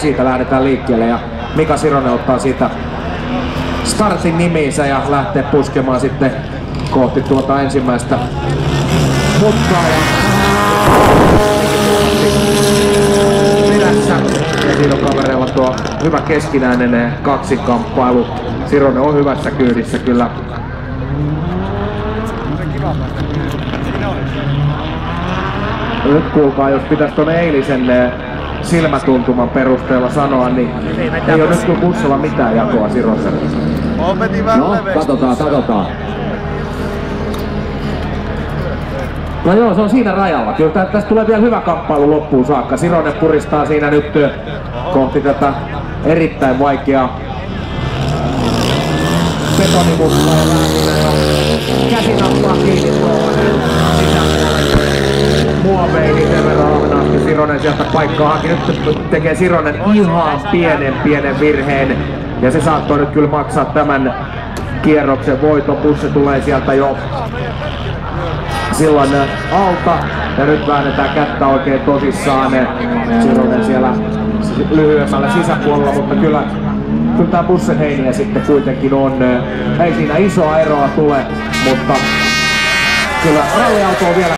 siitä lähdetään liikkeelle ja Mika Sironen ottaa siitä startin nimiinsä ja lähtee puskemaan sitten kohti tuota ensimmäistä mutkaa ja perässä. Ja siinä on kavereilla tuo hyvä keskinäinen kaksinkamppailu. Sironen on hyvässä kyydissä kyllä. Nyt kuulkaa, jos pitäisi tuon eilisen silmätuntuman perusteella sanoa, niin ei ole nyt kyllä bussilla mitään jakoa Siroselle. No, katsotaan. No joo, se on siinä rajalla. Kyllä tästä tulee vielä hyvä kamppailu loppuun saakka. Sironen puristaa siinä nyt kohti tätä erittäin vaikeaa betonimutkaa ja käsi nappaa kiinni muoveihin sen verran ahnaasti. Sironen sieltä paikkaa haki. Nyt tekee Sironen ihan pienen virheen ja se saattoi nyt kyllä maksaa tämän kierroksen voiton. Bussi tulee sieltä jo silloin alta ja nyt väännetään kättä oikein tosissaan. Sironen siellä lyhyemmällä sisäpuolella, mutta kyllä tää Bussen heiniä sitten kuitenkin on. Ei siinä isoa eroa tule, mutta kyllä ralliauto on vielä